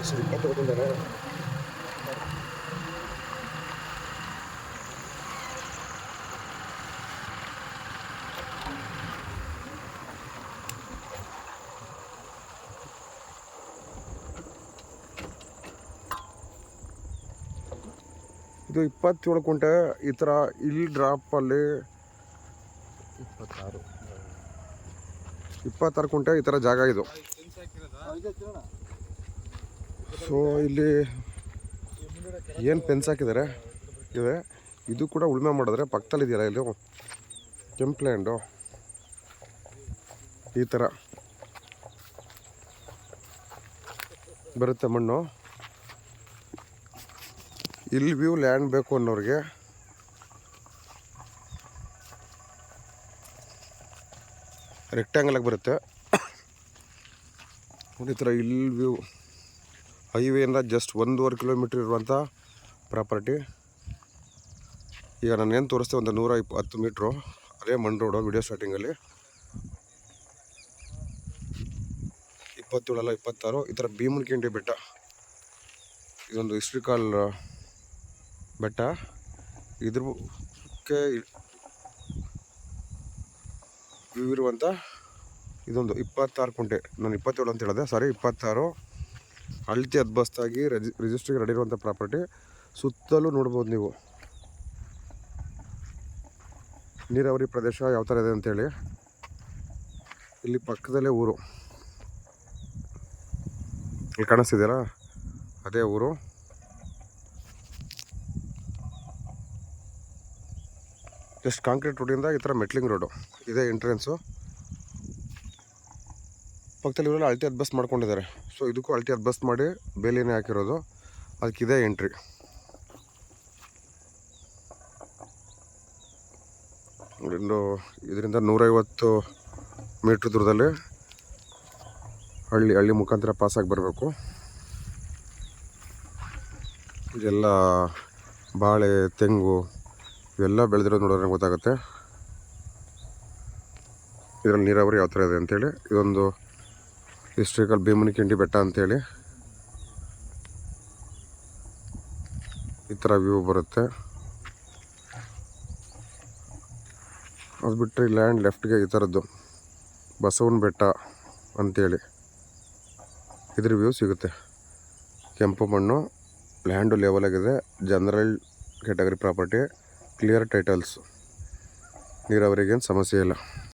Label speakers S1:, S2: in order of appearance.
S1: ಸ್ವಲ್ಪ ತಗೊಂಡಾರೆ. ಇದು 27 ಕುಂಟೆ. ಈ ಥರ ಇಲ್ಲಿ ಡ್ರಾಪಲ್ಲಿ 26 ಕುಂಟೆ ಈ ಥರ ಜಾಗ ಇದು. ಸೊ ಇಲ್ಲಿ ಏನು ಪೆನ್ಸ್ ಹಾಕಿದ್ದಾರೆ ಇದೆ. ಇದು ಕೂಡ ಉಳುಮೆ ಮಾಡಿದ್ರೆ ಪಕ್ಕದಲ್ಲಿ ಇದೆಯಲ್ಲ ಇದು ಕೆಂಪು ಲ್ಯಾಂಡು. ಈ ಥರ ಬರುತ್ತೆ ಮಣ್ಣು. ಇಲ್ಲಿ ವ್ಯೂ ಲ್ಯಾಂಡ್ ಬೇಕು ಅನ್ನೋರಿಗೆ ರೆಕ್ಟ್ಯಾಂಗಲ್ ಆಗಿ ಬರುತ್ತೆ. ಈ ಥರ ಇಲ್ಲಿ ವ್ಯೂ ಹೈವೇಯಿಂದ ಜಸ್ಟ್ 1.5 ಕಿಲೋಮೀಟ್ರ್ ಇರುವಂಥ ಪ್ರಾಪರ್ಟಿ. ಈಗ ನಾನು ಏನು ತೋರಿಸ್ತೆ ಒಂದು 110 ಮೀಟ್ರು ಅದೇ ಮಣ್ ರೋಡು. ವಿಡಿಯೋ ಸ್ಟಾರ್ಟಿಂಗಲ್ಲಿ 27 ಅಲ್ಲ 26. ಈ ಥರ ಭೀಮನಕಿಂಡಿ ಬೆಟ್ಟ, ಇದೊಂದು ಹಿಸ್ಟ್ರಿಕಲ್ ಬೆಟ್ಟ. ಇದಕ್ಕೆ ವ್ಯೂ ಇರುವಂಥ ಇದೊಂದು 26 ಕುಂಟೆ. ನಾನು 27 ಅಂತ ಹೇಳಿದೆ, ಸಾರಿ 26. ಅಳತೆ ಅದ್ಬಸ್ತಾಗಿ ರಿಜಿಸ್ಟ್ರಿಗೆ ರೆಡಿ ಇರುವಂಥ ಪ್ರಾಪರ್ಟಿ. ಸುತ್ತಲೂ ನೋಡ್ಬೋದು ನೀವು ನೀರಾವರಿ ಪ್ರದೇಶ ಯಾವ ಥರ ಇದೆ ಅಂತೇಳಿ. ಇಲ್ಲಿ ಪಕ್ಕದಲ್ಲೇ ಊರು, ಇಲ್ಲಿ ಕಾಣಿಸ್ತಿದೆಯಲ್ಲ ಅದೇ ಊರು. ಜಸ್ಟ್ ಕಾಂಕ್ರೀಟ್ ರೋಡಿಂದ ಈ ಥರ ಮೆಟ್ಲಿಂಗ್ ರೋಡು ಇದೇ ಎಂಟ್ರೆನ್ಸು. ಪಕ್ಕದಲ್ಲಿ ಇವರೆಲ್ಲ ಅಳತೆ ಬಸ್ ಮಾಡ್ಕೊಂಡಿದ್ದಾರೆ. ಸೊ ಇದಕ್ಕೂ ಅಳತೆ ಬಸ್ ಮಾಡಿ ಬೇಲಿನೇ ಹಾಕಿರೋದು. ಅದಕ್ಕಿದೆ ಎಂಟ್ರಿ. ಇದರಿಂದ 150 ಮೀಟ್ರ್ ದೂರದಲ್ಲಿ ಹಳ್ಳಿ ಮುಖಾಂತರ ಪಾಸಾಗಿ ಬರಬೇಕು. ಇದೆಲ್ಲ ಬಾಳೆ, ತೆಂಗು ಇವೆಲ್ಲ ಬೆಳೆದಿರೋದು ನೋಡೋದ್ರೆ ಗೊತ್ತಾಗುತ್ತೆ ಇದರಲ್ಲಿ ನೀರಾವರಿ ಯಾವ ಥರ ಇದೆ ಅಂತೇಳಿ. ಇದೊಂದು ಹಿಸ್ಟ್ರಿಕಲ್ ಭೀಮನಕಿಂಡಿ ಬೆಟ್ಟ ಅಂತೇಳಿ ಈ ಥರ ವ್ಯೂ ಬರುತ್ತೆ. ಅದು ಬಿಟ್ಟರೆ ಲ್ಯಾಂಡ್ ಲೆಫ್ಟ್ಗೆ ಈ ಥರದ್ದು ಬಸವನ ಬೆಟ್ಟ ಅಂಥೇಳಿ ಇದ್ರ ವ್ಯೂ ಸಿಗುತ್ತೆ. ಕೆಂಪು ಮಣ್ಣು, ಲ್ಯಾಂಡು ಲೆವೆಲ್ ಆಗಿದೆ, general category property, clear titles, ನೀರಾವರಿಗೇನು ಸಮಸ್ಯೆ ಇಲ್ಲ.